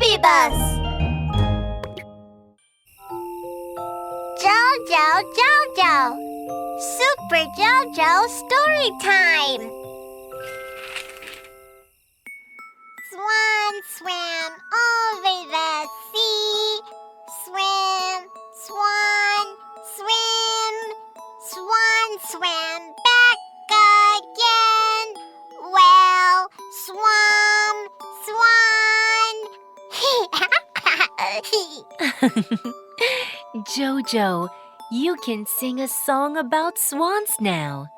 BabyBus! Jojo, Jojo! Super Jojo story time! Swan swam over the sea. Swim, swan, swim. Swan swam back again. Well, swam, swan. Jojo, you can sing a song about swans now.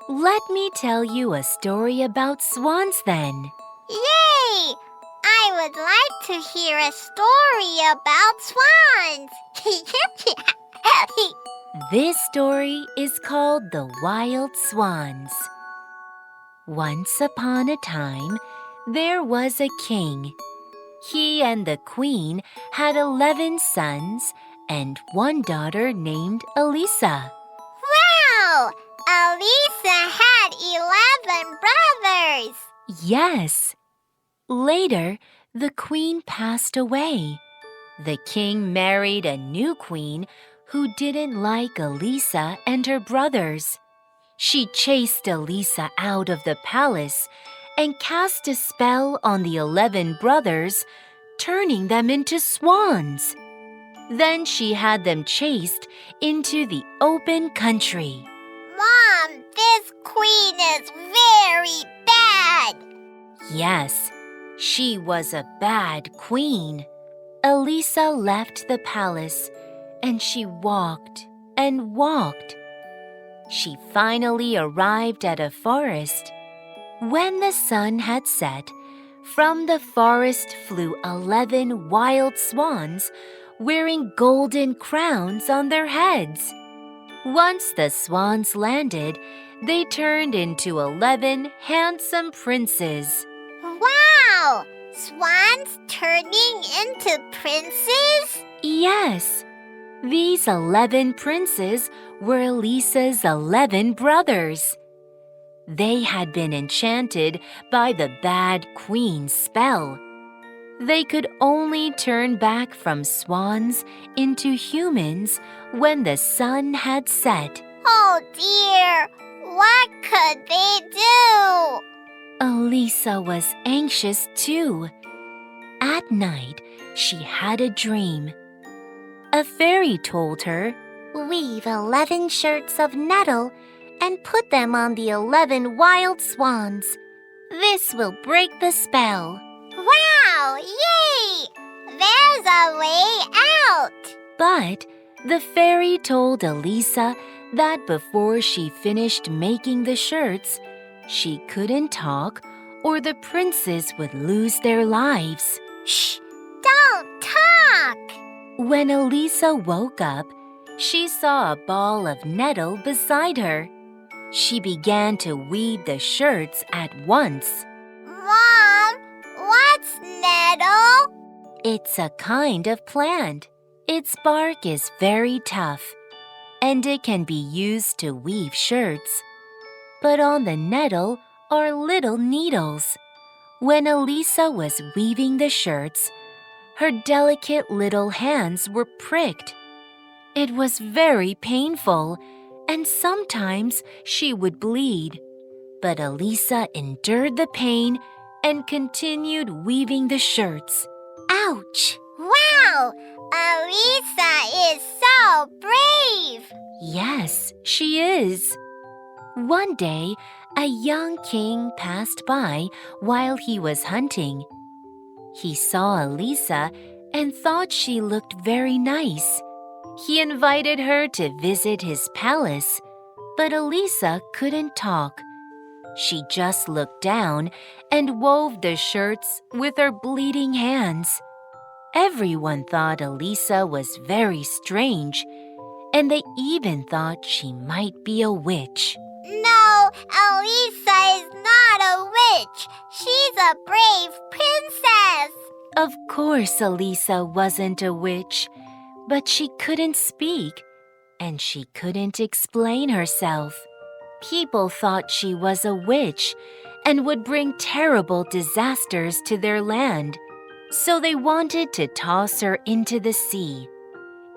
Let me tell you a story about swans then. Yay! I would like to hear a story about swans. This story is called The Wild Swans. Once upon a time, there was a king. He and the queen had 11 sons and one daughter named Elisa. Wow! Elisa had 11 brothers. Yes. Later, the queen passed away. The king married a new queen who didn't like Elisa and her brothers. She chased Elisa out of the palace and cast a spell on the 11 brothers, turning them into swans. Then she had them chased into the open country. Mom, this queen is very bad. Yes, she was a bad queen. Elisa left the palace and she walked and walked. She finally arrived at a forest. When the sun had set, from the forest flew 11 wild swans wearing golden crowns on their heads. Once the swans landed, they turned into 11 handsome princes. Wow! Swans turning into princes? Yes, these 11 princes were Elisa's 11 brothers. They had been enchanted by the bad queen's spell. They could only turn back from swans into humans when the sun had set. Oh dear! What could they do? Elisa was anxious too. At night, she had a dream. A fairy told her, "Weave 11 shirts of nettle and put them on the 11 wild swans. This will break the spell." Wow! Yay! There's a way out! But the fairy told Elisa that before she finished making the shirts, she couldn't talk or the princes would lose their lives. Shh! Don't talk! When Elisa woke up, she saw a ball of nettle beside her. She began to weave the shirts at once. Mom, what's nettle? It's a kind of plant. Its bark is very tough, and it can be used to weave shirts. But on the nettle are little needles. When Elisa was weaving the shirts, her delicate little hands were pricked. It was very painful, and sometimes she would bleed. But Elisa endured the pain and continued weaving the shirts. Ouch! Wow! Elisa is so brave! Yes, she is. One day, a young king passed by while he was hunting. He saw Elisa and thought she looked very nice. He invited her to visit his palace, but Elisa couldn't talk. She just looked down and wove the shirts with her bleeding hands. Everyone thought Elisa was very strange, and they even thought she might be a witch. No, Elisa is not a witch. She's a brave princess. Of course, Elisa wasn't a witch, but she couldn't speak, and she couldn't explain herself. People thought she was a witch and would bring terrible disasters to their land. so they wanted to toss her into the sea.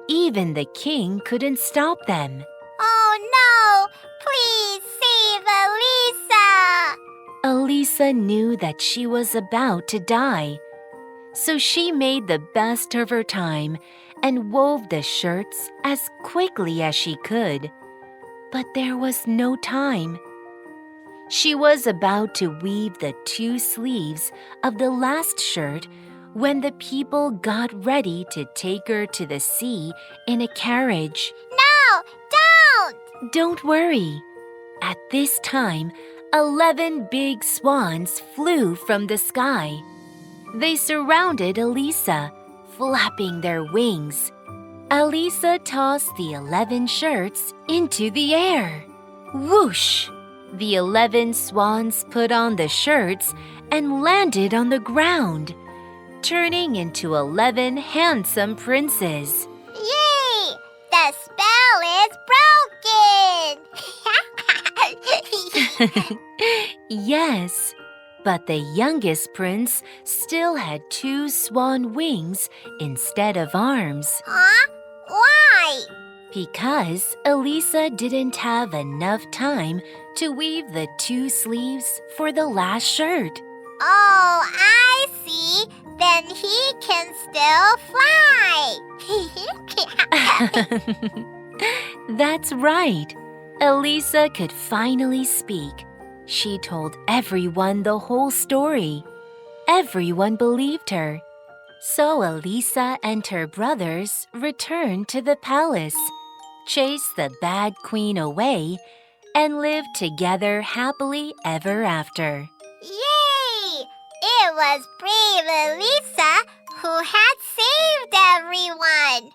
Even the king couldn't stop them. Oh no! Please save Elisa! Elisa knew that she was about to die, so she made the best of her time and wove the shirts as quickly as she could. But there was no time. She was about to weave the 2 sleeves of the last shirt when the people got ready to take her to the sea in a carriage. No! Don't! Don't worry. At this time, 11 big swans flew from the sky. They surrounded Elisa, flapping their wings. Elisa tossed the 11 shirts into the air. Whoosh! The 11 swans put on the shirts and landed on the ground, turning into 11 handsome princes. Yay! The spell is broken! Yes, but the youngest prince still had 2 swan wings instead of arms. Huh? Why? Because Elisa didn't have enough time to weave the 2 sleeves for the last shirt. Oh, I see. Then he can still fly. That's right. Elisa could finally speak. She told everyone the whole story. Everyone believed her. So Elisa and her brothers returned to the palace, chased the bad queen away, and lived together happily ever after. Yay! It was brave Elisa who had saved everyone.